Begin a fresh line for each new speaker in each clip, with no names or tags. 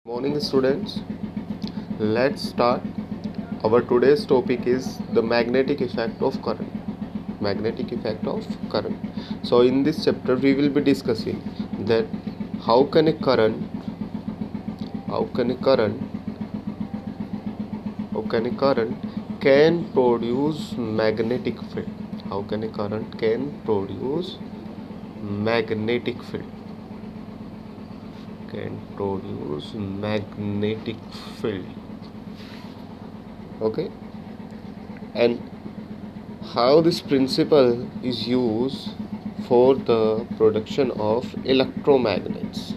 Morning students, let's start. Our today's topic is the magnetic effect of current. Magnetic effect of current. So in this chapter we will be discussing that how can a current can produce magnetic field. How can a current can produce magnetic field? Can produce magnetic field. Okay, and how this principle is used for the production of electromagnets.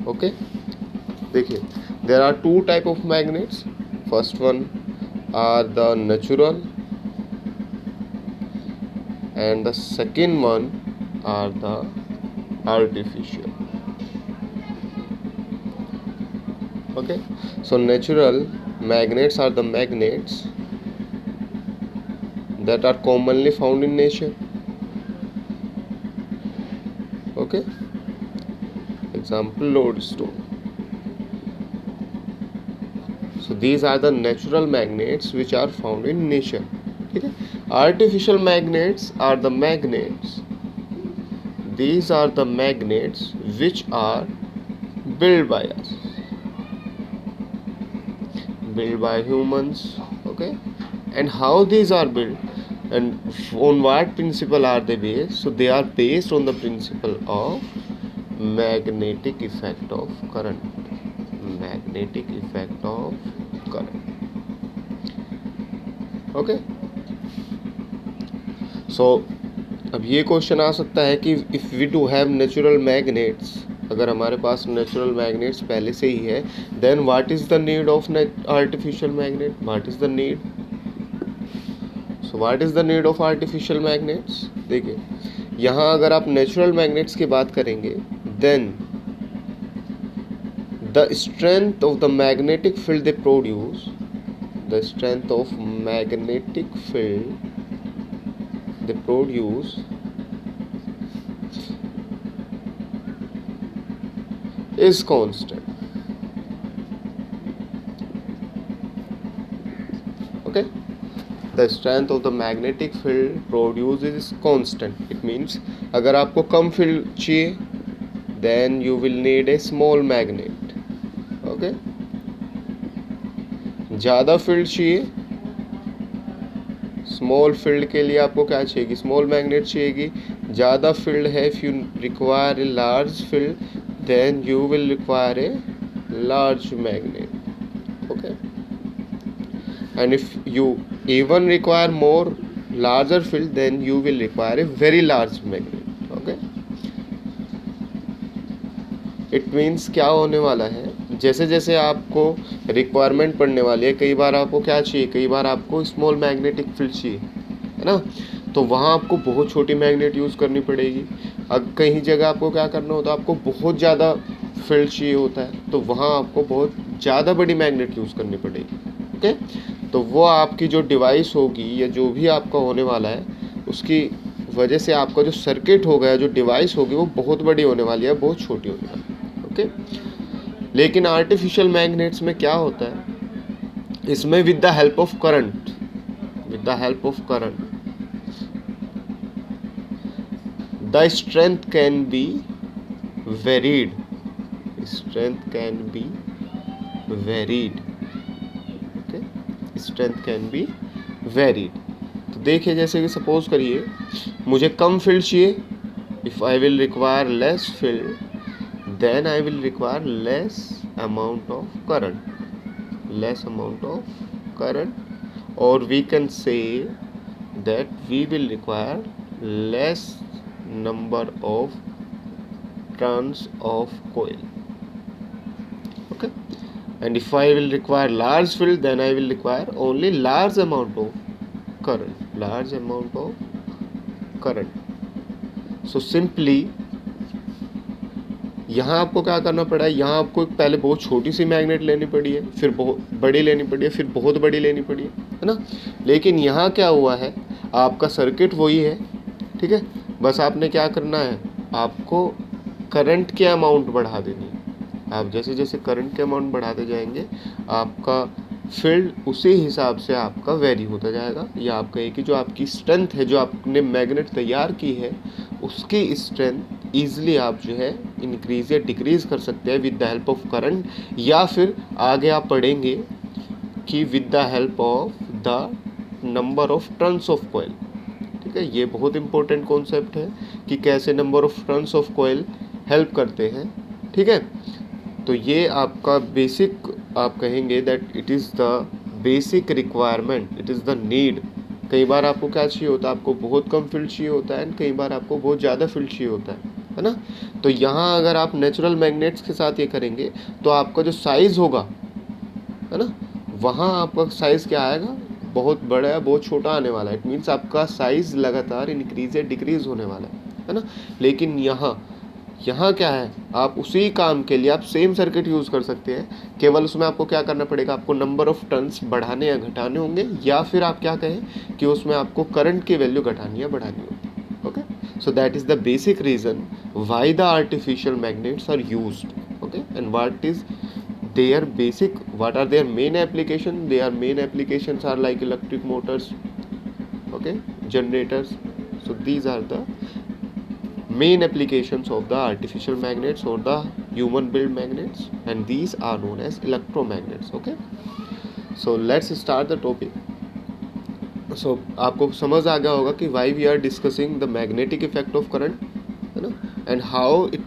Okay, देखिए, there are two type of magnets. First one are the natural and the second one are the artificial. Okay, so natural magnets are the magnets that are commonly found in nature. Okay, example lodestone. So these are the natural magnets which are found in nature. Okay? Artificial magnets are the magnets. These are the magnets which are built by us, built by humans. Okay, and how these are built and on what principle are they based? So they are based on the principle of magnetic effect of current. Magnetic effect of current. Okay, so अब ये question आ सकता है कि if we do have natural magnets, अगर हमारे पास natural magnets पहले से ही है, then what is the need of artificial magnet? What is the need? So what is the need of artificial magnets? देखिए, यहाँ अगर आप नेचुरल मैग्नेट्स की बात करेंगे, then the strength of the magnetic field they produce, the strength of magnetic field they produce is constant. Okay, the strength of the magnetic field produced is constant. It means अगर आपको कम field चाहिए, then you will need a small magnet. Okay, ज़्यादा field चाहिए, small field के लिए आपको क्या चाहिए? स्मॉल मैग्नेट चाहिएगी. ज़्यादा फील्ड है, if you require a large field, then you will require a large magnet. Okay, and if you even require more larger field, then you will require a very large magnet. Okay, it means क्या होने वाला है, जैसे जैसे आपको requirement पड़ने वाली है, कई बार आपको क्या चाहिए, कई बार आपको स्मॉल मैग्नेटिक फील्ड चाहिए, है ना, तो वहाँ आपको बहुत छोटी मैग्नेट यूज़ करनी पड़ेगी. अब कहीं जगह आपको क्या करना होता है, आपको बहुत ज़्यादा फील्ड चाहिए होता है, तो वहाँ आपको बहुत ज़्यादा बड़ी मैग्नेट यूज़ करनी पड़ेगी. ओके, तो वो आपकी जो डिवाइस होगी या जो भी आपका होने वाला है, उसकी वजह से आपका जो सर्किट होगा, जो डिवाइस होगी, वो बहुत बड़ी होने वाली है, बहुत छोटी होने वाली है. ओके, लेकिन आर्टिफिशियल मैग्नेट्स में क्या होता है, इसमें with the help of current, the strength can be varied. Strength can be varied. Okay, strength can be varied. तो देखिए, जैसे कि सपोज करिए मुझे कम फील्ड चाहिए, if I will require less field, then I will require less amount of current, or we can say that we will require less number of turns of coil. Okay, and if I will require large field, then I will require only large amount of current. So simply यहाँ आपको क्या करना पड़ा है, यहाँ आपको पहले बहुत छोटी सी मैग्नेट लेनी पड़ी है, फिर बहुत बड़ी लेनी पड़ी है, फिर बहुत बड़ी लेनी पड़ी है ना. लेकिन यहाँ क्या हुआ है, आपका सर्किट वही है, ठीक है, बस आपने क्या करना है, आपको करंट की अमाउंट बढ़ा देनी है। आप जैसे जैसे करंट के अमाउंट बढ़ाते जाएंगे आपका फील्ड उसी हिसाब से आपका वेरी होता जाएगा, या आप कहें कि जो आपकी स्ट्रेंथ है, जो आपने मैग्नेट तैयार की है, उसकी स्ट्रेंथ ईजिली आप जो है इंक्रीज या डिक्रीज कर सकते हैं with the help of current, या फिर आगे आप पढ़ेंगे कि with the help of the number of turns of coil. ठीक है, ये बहुत इंपॉर्टेंट कॉन्सेप्ट है कि कैसे number of turns of coil help करते हैं। ठीक है, तो ये आपका बेसिक, आप कहेंगे that it is the basic requirement, it is the need. कई बार आपको क्या चाहिए होता है, आपको बहुत कम फील्ड चाहिए होता है, एंड कई बार आपको बहुत ज़्यादा फील्ड चाहिए होता है ना। तो यहाँ अगर आप नेचुरल मैग्नेट्स के साथ ये करेंगे तो आपका जो साइज़ होगा, है ना, वहाँ आपका साइज़ क्या आएगा, बहुत बड़ा है, बहुत छोटा आने वाला है। इट मीन्स आपका साइज़ लगातार इंक्रीज या डिक्रीज होने वाला है ना। लेकिन यहाँ क्या है, आप उसी काम के लिए आप सेम सर्किट यूज़ कर सकते हैं, केवल उसमें आपको क्या करना पड़ेगा, आपको नंबर ऑफ टर्न्स बढ़ाने या घटाने होंगे, या फिर आप क्या कहें कि उसमें आपको करंट की वैल्यू घटानी या बढ़ानी होगी। Okay, so that is the basic reason why the artificial magnets are used. Okay, and what is their basic, what are their main application, their main applications are like electric motors, okay, generators. So these are the main applications of the artificial magnets or the human built magnets, and these are known as electromagnets. Okay, so let's start the topic. So आपको समझ आ गया होगा कि why we are discussing the magnetic effect of current, है ना, and how it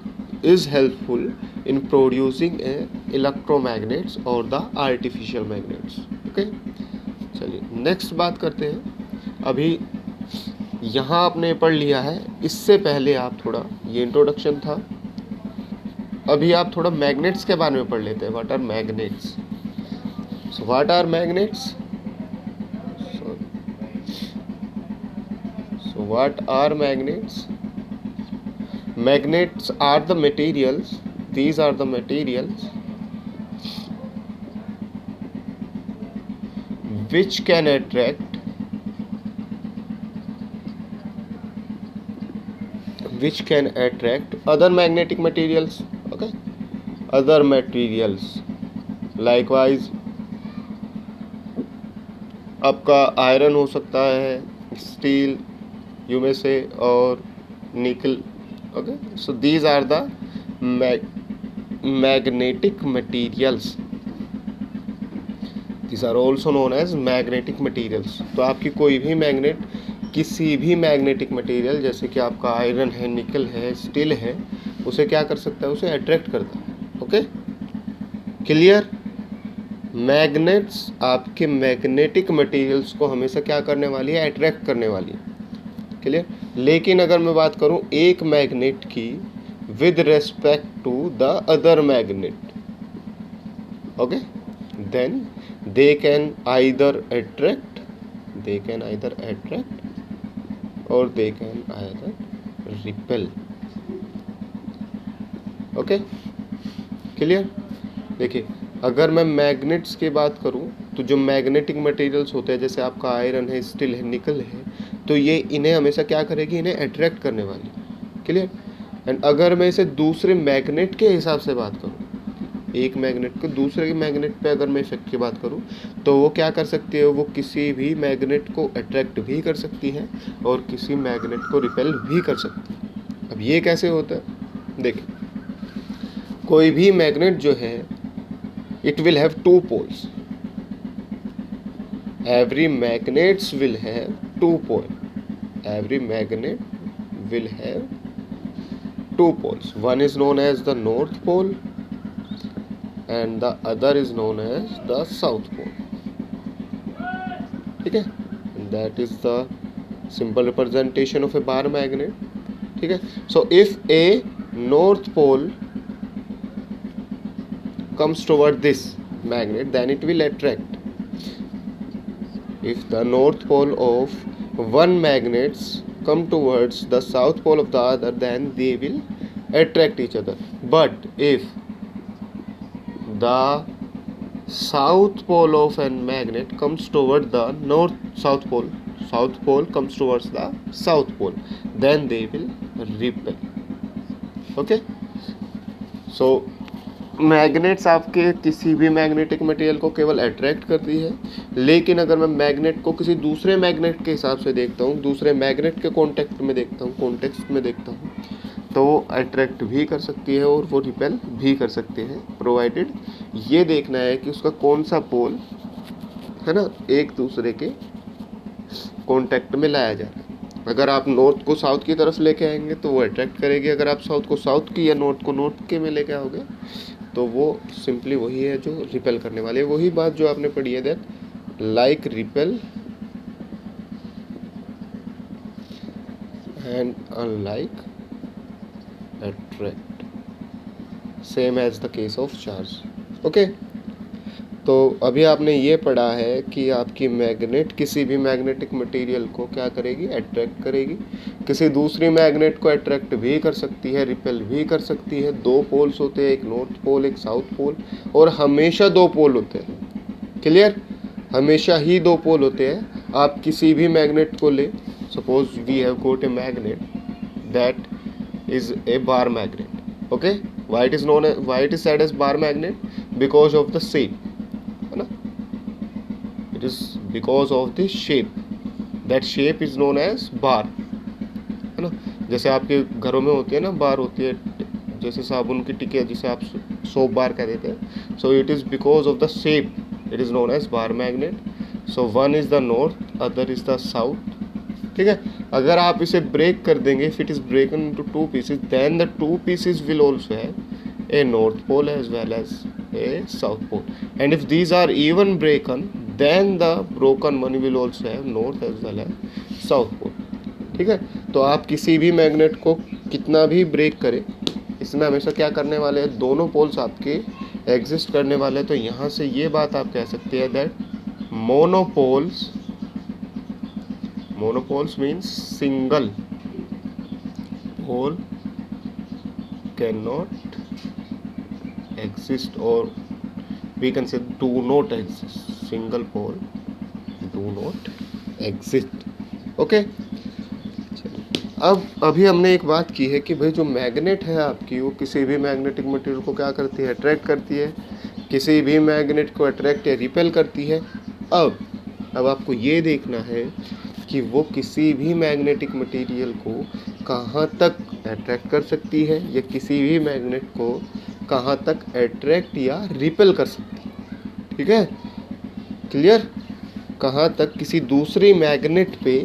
is helpful in producing a electromagnets or the artificial magnets. Okay, चलिए next बात करते हैं। अभी यहाँ आपने पढ़ लिया है, इससे पहले आप थोड़ा, ये इंट्रोडक्शन था, अभी आप थोड़ा मैग्नेट्स के बारे में पढ़ लेते हैं। What are magnets? So what are magnets? So what are magnets? Magnets are the materials, these are the materials which can attract other magnetic materials. Okay, other materials likewise आपका आयरन हो सकता है, स्टील यू में से, और nickel. Okay, so these are the magnetic materials, these are also known as magnetic materials. तो आपकी कोई भी मैग्नेट, किसी भी मैग्नेटिक मटीरियल, जैसे कि आपका आयरन है, निकल है, स्टील है, उसे क्या कर सकता है, उसे अट्रैक्ट करता है। Okay, clear? मैग्नेट्स आपके मैग्नेटिक मटीरियल्स को हमेशा क्या करने वाली है, अट्रैक्ट करने वाली है। क्लियर? लेकिन अगर मैं बात करूं एक मैग्नेट की with respect to the other magnet, okay, then they can either attract or they can either repel. Okay, clear? देखिए, अगर मैं मैग्नेट्स की बात करूं तो जो मैग्नेटिक मटेरियल्स होते हैं, जैसे आपका आयरन है, स्टील है, निकल है, तो ये इन्हें हमेशा क्या करेगी, इन्हें अट्रैक्ट करने वाली। क्लियर? एंड अगर मैं इसे दूसरे मैग्नेट के हिसाब से बात करूं, एक मैग्नेट को दूसरे मैग्नेट पे अगर मैं इफेक्ट की बात करूं, तो वो क्या कर सकती है, वो किसी भी मैग्नेट को अट्रैक्ट भी कर सकती है और किसी मैग्नेट को रिपेल भी कर सकती है। अब ये कैसे होता है? देखिए, कोई भी मैग्नेट जो है, it will have two poles. Every magnets will have two poles. Every magnet will have two poles. One is known as the north pole and the other is known as the south pole. ठीक है? That is the simple representation of a bar magnet. ठीक है? So if a north pole comes toward this magnet, then it will attract. If the north pole of one magnet come towards the south pole of the other, then they will attract each other. But if the south pole of a magnet comes toward the north south pole, south pole comes towards the south pole, then they will repel. Okay, so magnets आपके किसी भी magnetic material को केवल attract करती है, लेकिन अगर मैं मैग्नेट को किसी दूसरे मैग्नेट के हिसाब से देखता हूँ, दूसरे मैग्नेट के कॉन्टेक्स्ट में देखता हूँ, तो वो अट्रैक्ट भी कर सकती है और वो रिपेल भी कर सकते हैं, प्रोवाइडेड ये देखना है कि उसका कौन सा पोल है ना एक दूसरे के कॉन्टेक्ट में लाया जा रहा है। अगर आप नॉर्थ को साउथ की तरफ लेके आएंगे तो वो अट्रैक्ट करेगी, अगर आप साउथ को साउथ की या नॉर्थ को नॉर्थ के में लेके आओगे तो वो सिंपली वही है जो रिपेल करने वाली है। वही बात जो आपने पढ़ी है, that like repel and unlike attract, same as the case of charge. Okay, तो अभी आपने ये पढ़ा है कि आपकी मैग्नेट किसी भी मैग्नेटिक मटेरियल को क्या करेगी, अट्रैक्ट करेगी, किसी दूसरी मैग्नेट को अट्रैक्ट भी कर सकती है, रिपेल भी कर सकती है। दो पोल्स होते हैं, एक नॉर्थ पोल एक साउथ पोल, और हमेशा दो पोल होते हैं। क्लियर, हमेशा ही दो पोल होते हैं। आप किसी भी मैग्नेट को ले, suppose we have got a magnet that is a bar magnet. Okay, why it is said as bar magnet? Because of the shape, है ना, it is because of the shape, that shape is known as bar, है ना। जैसे आपके घरों में होती है ना, बार होती है, जैसे साबुन की टिकिया जिसे आप सोप बार कह देते हैं, so it is because of the shape it is known as bar magnet. So one is the north, other is the south. ठीक है, अगर आप इसे ब्रेक कर देंगे, if it is broken into two pieces, then the two pieces will also have a north pole as well as a south pole, and if these are even broken, then the broken one will also have north as well as south pole. ठीक है, तो आप किसी भी magnet को कितना भी break करें, इसमें हमेशा क्या करने वाले हैं, दोनों पोल्स आपके एग्जिस्ट करने वाले हैं। तो यहाँ से ये बात आप कह सकते हैं that monopoles means single pole cannot exist, or we can say do not exist. Single pole do not exist. Okay, अब अभी हमने एक बात की है कि भाई जो मैग्नेट है आपकी, वो किसी भी मैग्नेटिक मटेरियल को क्या करती है, अट्रैक्ट करती है, किसी भी मैग्नेट को अट्रैक्ट या रिपेल करती है। अब आपको ये देखना है कि वो किसी भी मैग्नेटिक मटेरियल को कहाँ तक अट्रैक्ट कर सकती है, या किसी भी मैग्नेट को कहाँ तक अट्रैक्ट या रिपेल कर सकती है। ठीक है, क्लियर, कहाँ तक किसी दूसरी मैग्नेट पे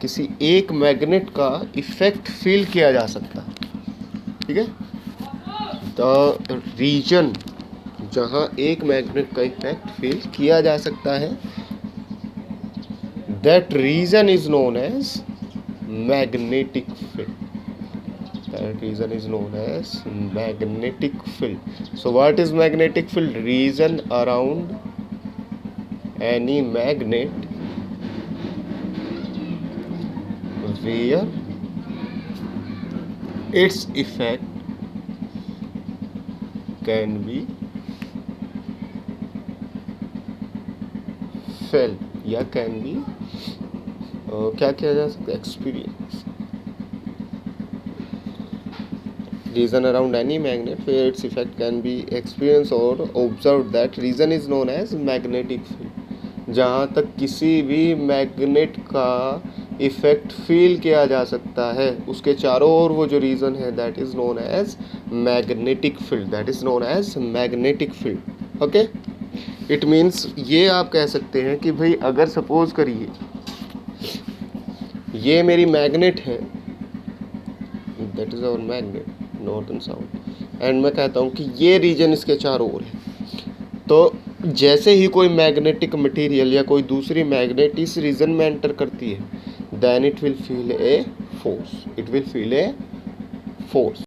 किसी एक मैग्नेट का इफेक्ट फील किया जा सकता है। ठीक है, द रीजन जहाँ एक मैग्नेट का इफेक्ट फील किया जा सकता है, that region is known as magnetic field. That region is known as magnetic field. So what is magnetic field? Region around any magnet where its effect can be felt या can be क्या किया जा सकता है, experience. Region around any magnet where its effect can be experience और observe, that region is known as magnetic field. जहाँ तक किसी भी मैग्नेट का इफेक्ट फील किया जा सकता है, उसके चारों ओर वो जो रीजन है, that is known as magnetic field, that is known as magnetic field. Okay, it means ये आप कह सकते हैं कि भाई अगर सपोज करिए ये मेरी मैग्नेट है, that is our magnet north and south, and मैं कहता हूँ कि ये रीजन इसके चारों ओर है, तो जैसे ही कोई मैग्नेटिक मटेरियल या कोई दूसरी मैग्नेट इस रीजन में एंटर करती है, then it will feel a force,